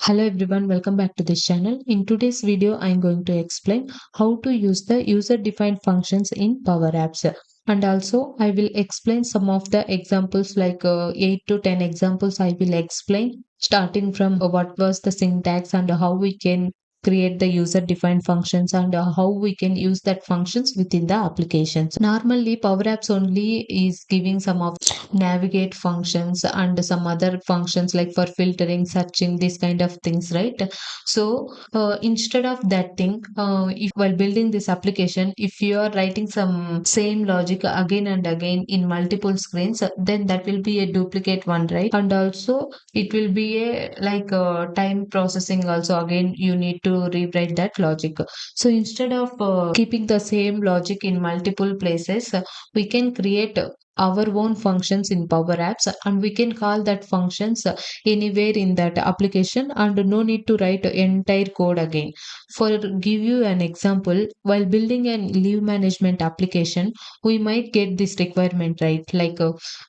Hello everyone, welcome back to this channel. In today's video, I'm going to explain how to use the user-defined functions in Power Apps. And also, I will explain some of the examples, like 8 to 10 examples I will explain, starting from what was the syntax and how we can create the user-defined functions and how we can use that functions within the applications. Normally, Power Apps only is giving some of navigate functions and some other functions like for filtering, searching, these kind of things, right? So instead of that thing, if while building this application, if you are writing some same logic again and again in multiple screens, then that will be a duplicate one, right? And also it will be a like time processing also, again you need to rewrite that logic. So instead of keeping the same logic in multiple places, we can create our own functions in Power Apps, and we can call that functions anywhere in that application, and no need to write entire code again. For give you an example, while building a leave management application, we might get this requirement, right? Like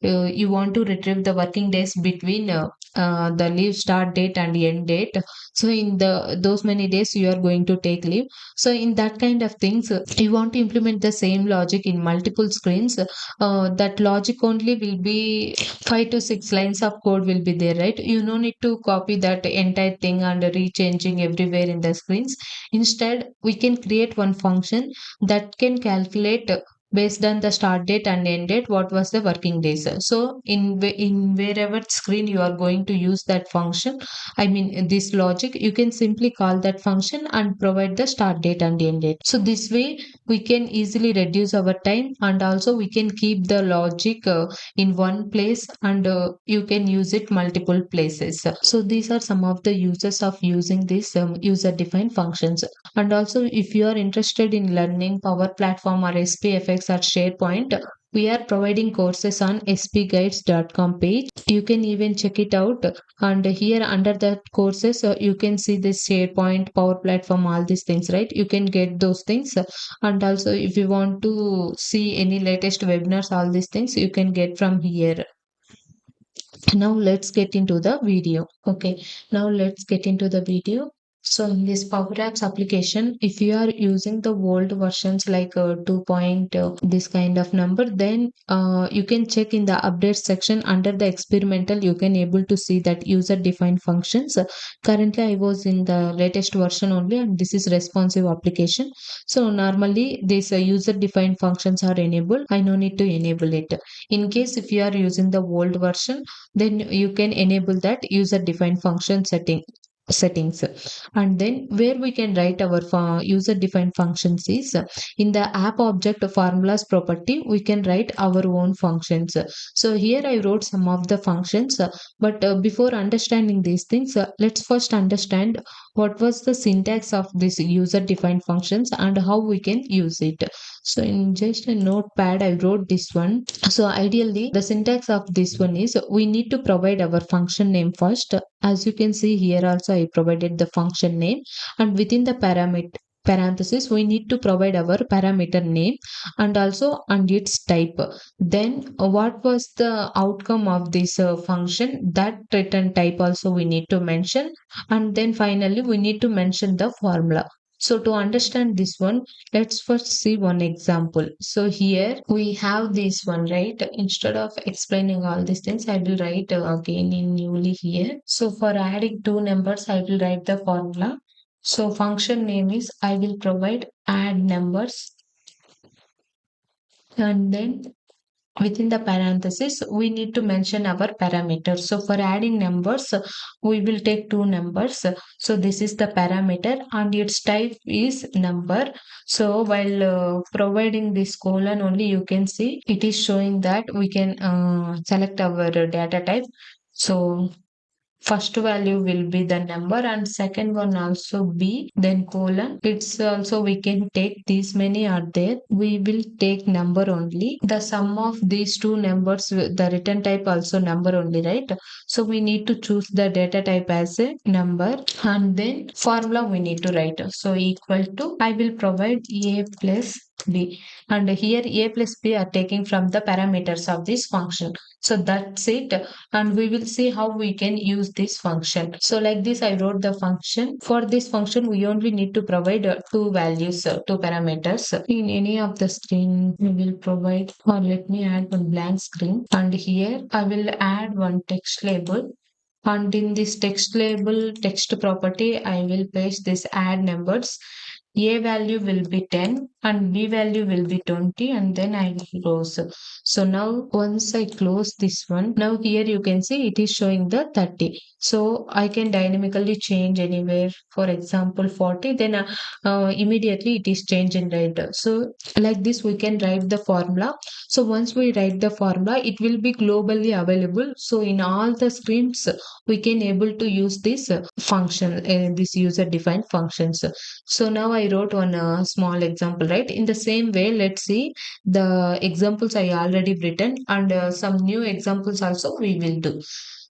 you want to retrieve the working days between the leave start date and end date. So in the those many days you are going to take leave. So in that kind of things, you want to implement the same logic in multiple screens. That logic only will be 5 to 6 lines of code will be there, right? You no need to copy that entire thing and rechanging everywhere in the screens. Instead, we can create one function that can calculate based on the start date and end date what was the working days. So in wherever screen you are going to use that function, I mean this logic, you can simply call that function and provide the start date and end date. So this way we can easily reduce our time, and also we can keep the logic in one place, and you can use it multiple places. So these are some of the uses of using these user defined functions. And also, if you are interested in learning Power Platform or SPFX or SharePoint, we are providing courses on spguides.com page. You can even check it out. And here under the courses, you can see this SharePoint, Power Platform, all these things, right? You can get those things. And also, if you want to see any latest webinars, all these things you can get from here. Now let's get into the video. Okay, now let's get into the video. So in this Power Apps application, if you are using the old versions like 2 this kind of number, then you can check in the update section under the experimental. You can able to see that user defined functions. Currently, I was in the latest version only, and this is responsive application. So normally these user defined functions are enabled. I no need to enable it. In case if you are using the old version, then you can enable that user defined function settings. And then where we can write our user defined functions is in the app object formulas property, we can write our own functions. So here I wrote some of the functions, but before understanding these things, let's first understand what was the syntax of this user defined functions and how we can use it. So in just a notepad I wrote this one. So ideally the syntax of this one is we need to provide our function name first. As you can see here also I provided the function name, and within the parenthesis we need to provide our parameter name and also and its type. Then what was the outcome of this function, that return type also we need to mention, and then finally we need to mention the formula. So to understand this one, let's first see one example. So here we have this one, right? Instead of explaining all these things, I will write again in newly here. So for adding two numbers, I will write the formula. So function name is, I will provide add numbers, and then within the parenthesis we need to mention our parameters. So for adding numbers, we will take two numbers. So this is the parameter and its type is number. So while providing this colon only, you can see it is showing that we can select our data type. So first value will be the number and second one also be, then colon. It's also we can take these many are there. We will take number only. The sum of these two numbers, the return type also number only, right? So we need to choose the data type as a number, and then formula we need to write. So equal to, I will provide a plus b, and here a plus b are taking from the parameters of this function. So that's it, and we will see how we can use this function. So like this I wrote the function. For this function we only need to provide two values, two parameters. In any of the screen we will provide, or let me add one blank screen, and here I will add one text label, and in this text label text property I will paste this add numbers. A value will be 10 and B value will be 20, and then I will close. So now once I close this one, now here you can see it is showing the 30. So I can dynamically change anywhere, for example 40, then immediately it is changed in right. So like this we can write the formula. So once we write the formula, it will be globally available. So in all the screens we can able to use this function, this user defined functions. So now I wrote one small example, right? In the same way, let's see the examples I already written, and some new examples also we will do.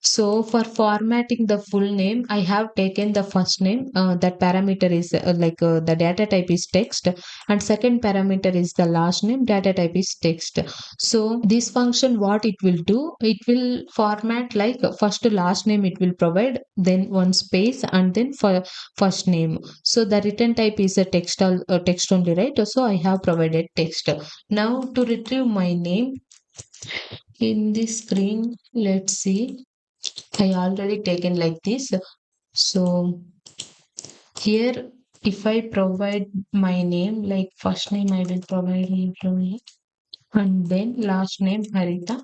So for formatting the full name, I have taken the first name. That parameter is the data type is text, and second parameter is the last name. Data type is text. So this function, what it will do, it will format like first to last name. It will provide, then one space, and then for first name. So the return type is a text only, right? So I have provided text. Now to retrieve my name in this screen, let's see. I already taken like this. So here, if I provide my name, like first name, I will provide Rohit, and then last name Harita.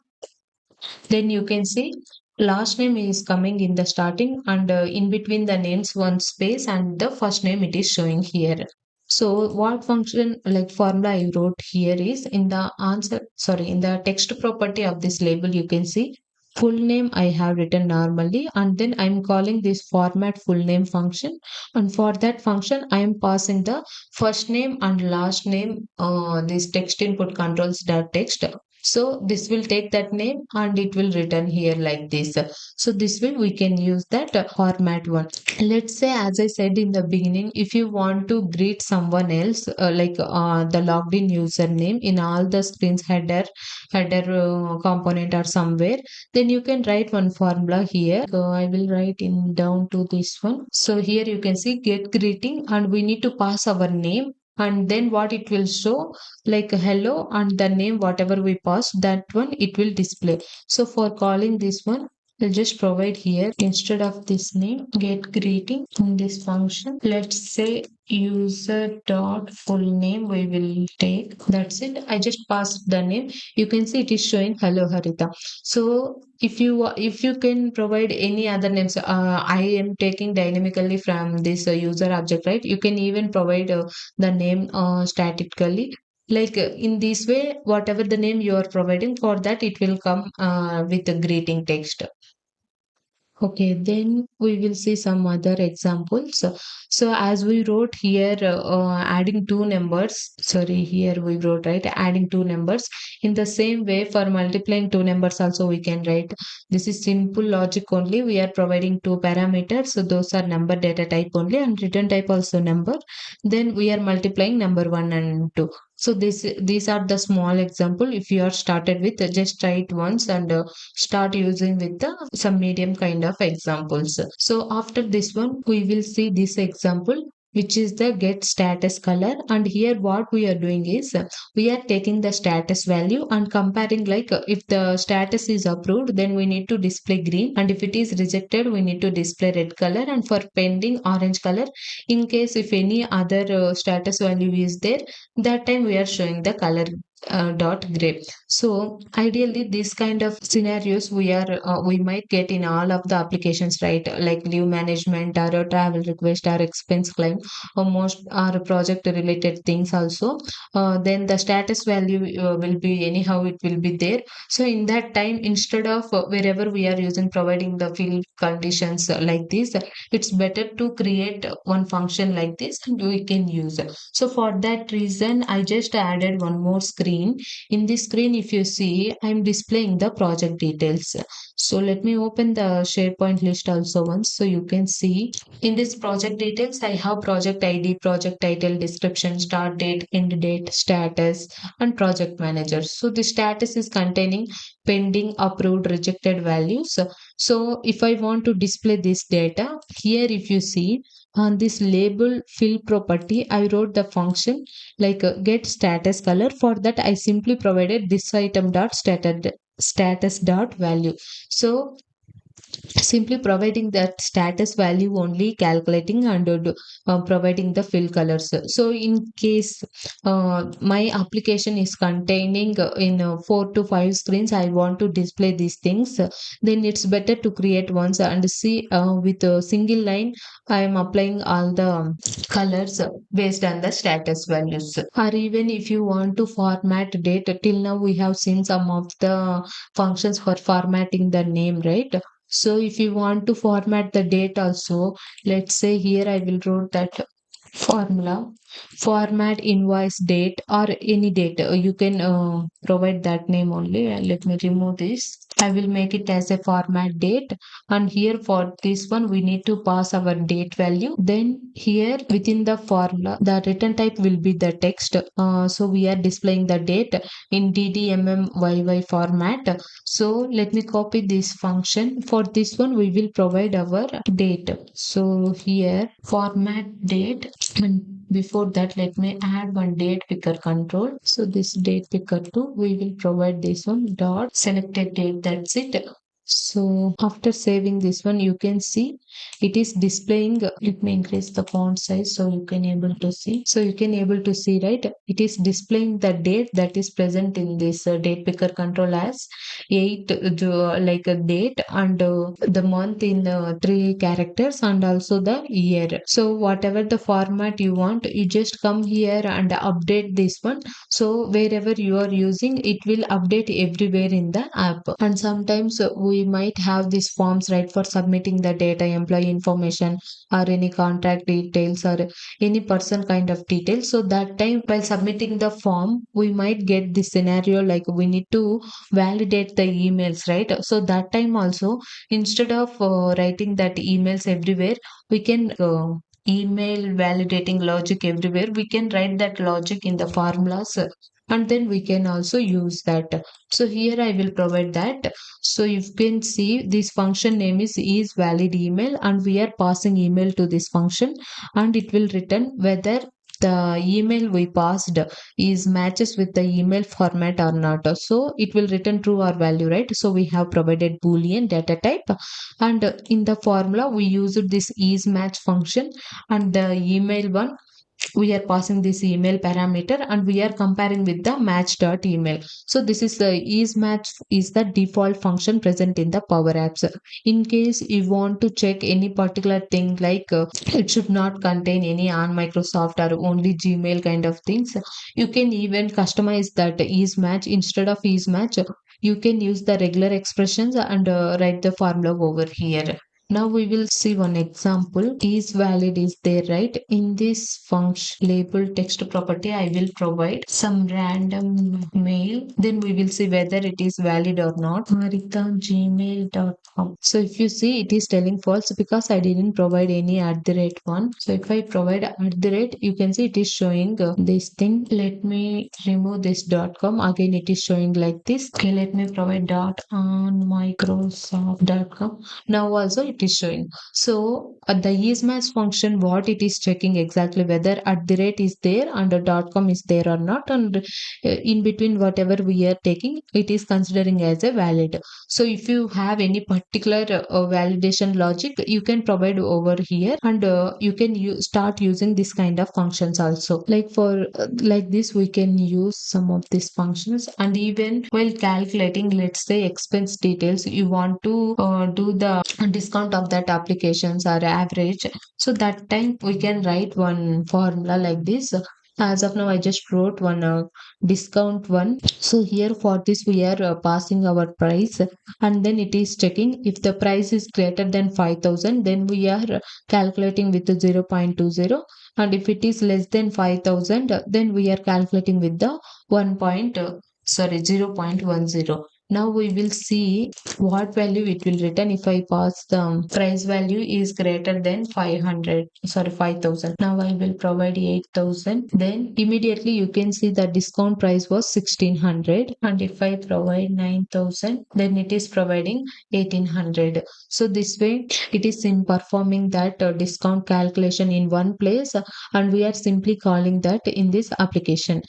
Then you can see last name is coming in the starting, and in between the names one space, and the first name it is showing here. So what function like formula I wrote here is in the answer, sorry, in the text property of this label you can see full name I have written normally, and then I'm calling this format full name function, and for that function I am passing the first name and last name, this text input controls the text. So this will take that name and it will return here like this. So this way we can use that format one. Let's say, as I said in the beginning, if you want to greet someone else, the logged in username in all the screens header component or somewhere, then you can write one formula here. I will write in down to this one. So here you can see get greeting, and we need to pass our name, and then what it will show like hello, and the name whatever we pass, that one it will display. So for calling this one, I'll just provide here instead of this name get greeting in this function. Let's say user dot full name we will take. That's it. I just passed the name. You can see it is showing hello Harita. So if you can provide any other names, I am taking dynamically from this user object, right? You can even provide the name statically. Like in this way, whatever the name you are providing for that, it will come with a greeting text. Okay, then we will see some other examples. So as we wrote here, adding two numbers, sorry, here we wrote, right, adding two numbers. In the same way, for multiplying two numbers also we can write. This is simple logic only. We are providing two parameters. So those are number data type only, and return type also number. Then we are multiplying number one and two. So these are the small example. If you are started with, just try it once, and start using with the some medium kind of examples. So after this one, we will see this example, which is the get status color. And here what we are doing is we are taking the status value and comparing, like if the status is approved, then we need to display green, and if it is rejected, we need to display red color, and for pending orange color. In case if any other status value is there, that time we are showing the color dot gray. So ideally this kind of scenarios we might get in all of the applications, right? Like leave management or a travel request or expense claim, or most are project related things also. Then the status value will be anyhow it will be there. So in that time, instead of wherever we are using providing the field conditions like this, it's better to create one function like this and we can use. So for that reason I just added one more screen screen. In this screen, if you see, I'm displaying the project details. So let me open the SharePoint list also once so you can see. In this project details, I have project ID, project title, description, start date, end date, status, and project manager. So the status is containing pending, approved, rejected values. So if I want to display this data, here if you see on this label fill property, I wrote the function like get status color. For that, I simply provided this item dot status dot value. So simply providing that status value only calculating and providing the fill colors. So in case my application is containing in 4 to 5 screens, I want to display these things, then it's better to create once and see with a single line I am applying all the colors based on the status values. Or even if you want to format data, till now we have seen some of the functions for formatting the name, right? So if you want to format the date also, let's say here I will wrote that formula, format invoice date or any date. You can provide that name only. Let me remove this. I will make it as a format date, and here for this one we need to pass our date value. Then here within the formula the return type will be the text. So we are displaying the date in ddmmyy format. So let me copy this function. For this one we will provide our date. So here format date, and before that let me add one date picker control. So this date picker too, we will provide this one dot selected date. That's it. So after saving this one, you can see it is displaying. Let me increase the font size so you can able to see. So you can able to see, right? It is displaying the date that is present in this date picker control as 8 like a date, and the month in 3 characters, and also the year. So whatever the format you want, you just come here and update this one. So wherever you are using, it will update everywhere in the app. And sometimes we might have these forms, right, for submitting the data, employee information, or any contract details, or any person kind of details. So that time while submitting the form, we might get this scenario like we need to validate the emails, right? So that time also, instead of writing that emails everywhere, we can email validating logic everywhere. We can write that logic in the formulas, and then we can also use that. So here I will provide that. So you can see this function name is valid email, and we are passing email to this function, and it will return whether the email we passed is matches with the email format or not. So it will return true or value, right? So we have provided boolean data type, and in the formula we used this is match function, and the email one we are passing this email parameter, and we are comparing with the match dot email. So this is the is match is the default function present in the power apps. In case you want to check any particular thing like it should not contain any on Microsoft or only Gmail kind of things, you can even customize that is match. Instead of is match, you can use the regular expressions and write the formula over here. Now we will see one example. Is valid is there, right? In this function label text property, I will provide some random mail. Then we will see whether it is valid or not. Marita@gmail.com. So if you see, it is telling false because I didn't provide any at the rate one. So if I provide at the rate, you can see it is showing this thing. Let me remove this .com. Again, it is showing like this. Okay, let me provide dot on Microsoft.com. Now also it is showing. So the ismatch function, what it is checking exactly whether at the rate is there and a .com is there or not, and in between whatever we are taking, it is considering as a valid. So if you have any particular validation logic, you can provide over here, and you can start using this kind of functions also. Like for like this, we can use some of these functions. And even while calculating, let's say expense details, you want to do the discount of that applications or average. So that time we can write one formula like this. As of now, I just wrote one discount one. So here for this, we are passing our price, and then it is checking if the price is greater than 5,000, then we are calculating with the 0.20, and if it is less than 5,000, then we are calculating with the 1 point, sorry, 0.10. Now we will see what value it will return if I pass the price value is greater than 500, sorry, 5,000. Now I will provide 8,000. Then immediately you can see the discount price was 1,600. And if I provide 9,000, then it is providing 1,800. So this way it is in performing that discount calculation in one place, and we are simply calling that in this application.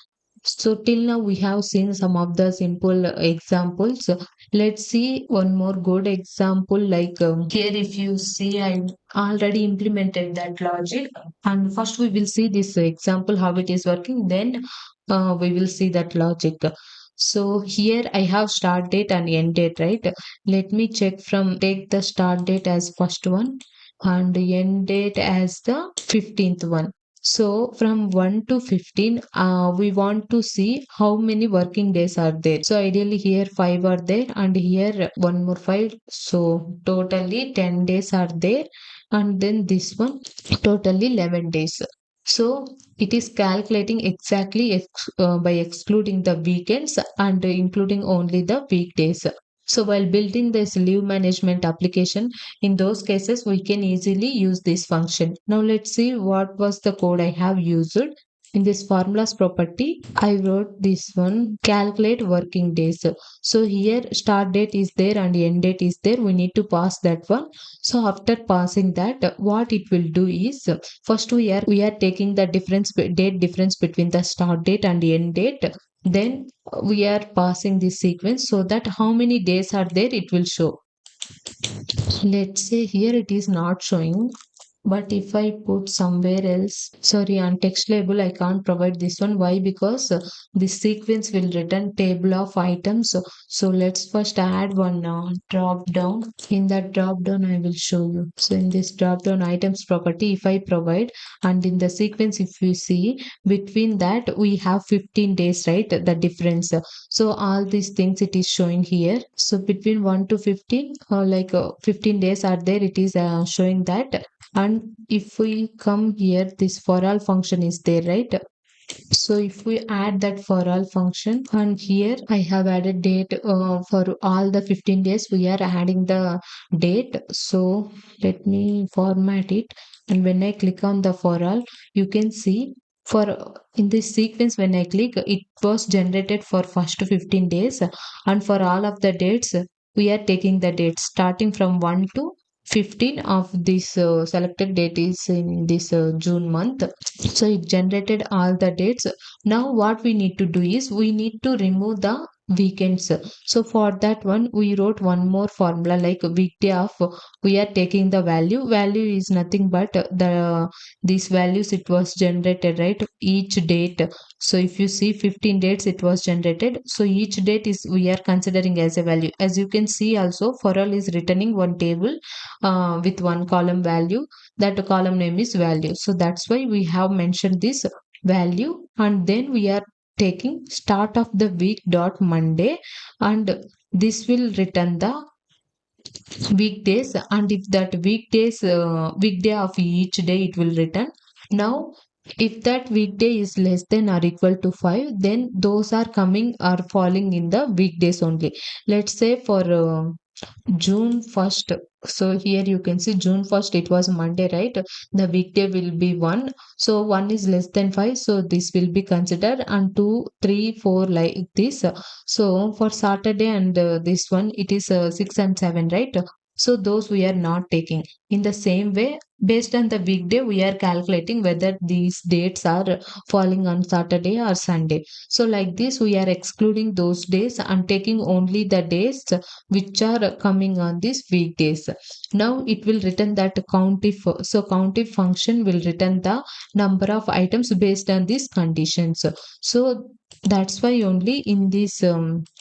So till now we have seen some of the simple examples. Let's see one more good example. Like here, if you see, I already implemented that logic. And first we will see this example how it is working. Then we will see that logic. So here I have start date and end date, right? Let me check from take the start date as first one and the end date as the 15th one. So from 1 to 15, we want to see how many working days are there. So ideally here 5 are there and here one more 5. So totally 10 days are there, and then this one totally 11 days. So it is calculating exactly by excluding the weekends and including only the weekdays. So while building this leave management application, in those cases, we can easily use this function. Now let's see what was the code I have used. In this formulas property, I wrote this one, calculate working days. So here start date is there and end date is there. We need to pass that one. So after passing that, what it will do is, first we are taking the date difference between the start date and the end date. Then we are passing this sequence so that how many days are there it will show. Let's say here it is not showing, but if I put somewhere else, sorry, on text label, I can't provide this one. Why? Because this sequence will return table of items. So let's first add one drop down. In that drop down, I will show you. So in this drop down items property, if I provide, and in the sequence, if you see between that, we have 15 days, right? The difference. So all these things it is showing here. So between 1 to 15, like 15 days are there, it is showing that. And if we come here, this for all function is there, right? So if we add that for all function, and here I have added date for all the 15 days, we are adding the date. So let me format it. And when I click on the for all, you can see for in this sequence, when I click, it was generated for first 15 days. And for all of the dates, we are taking the dates starting from 1 to 15 of this selected date is in this June month. So it generated all the dates. Now what we need to do is we need to remove the weekends. So for that one we wrote one more formula, like a weekday of, we are taking the value is nothing but the these values it was generated, right? Each date. So if you see 15 dates it was generated, so each date is we are considering as a value. As you can see also, for all is returning one table with one column value. That column name is value. So that's why we have mentioned this value, and then we are taking start of the week dot Monday, and this will return the weekdays, and if that weekday of each day it will return. Now if that weekday is less than or equal to 5, then those are coming or falling in the weekdays only. Let's say for June 1st. So here you can see June 1st, it was Monday, right? The weekday will be 1. So 1 is less than 5. So this will be considered, and 2, 3, 4 like this. So for Saturday and this one, it is 6 and 7, right? So those we are not taking. In the same way, based on the weekday, we are calculating whether these dates are falling on Saturday or Sunday. So like this, we are excluding those days and taking only the days which are coming on these weekdays. Now it will return that countif. So countif function will return the number of items based on these conditions. So that's why only in this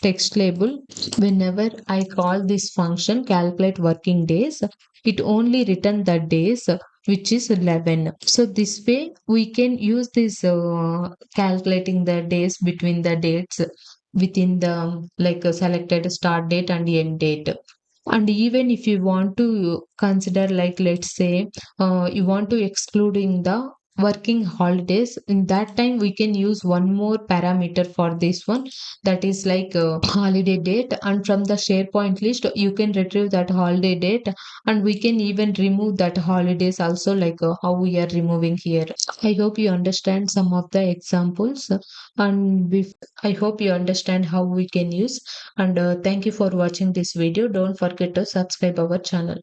text label, whenever I call this function calculate working days, it only return the days which is 11. So this way we can use this calculating the days between the dates within the like selected start date and end date. And even if you want to consider, like let's say you want to excluding the working holidays, in that time we can use one more parameter for this one, that is like holiday date, and from the SharePoint list you can retrieve that holiday date, and we can even remove that holidays also, like how we are removing here. I hope you understand some of the examples, I hope you understand how we can use. And thank you for watching this video. Don't forget to subscribe our channel.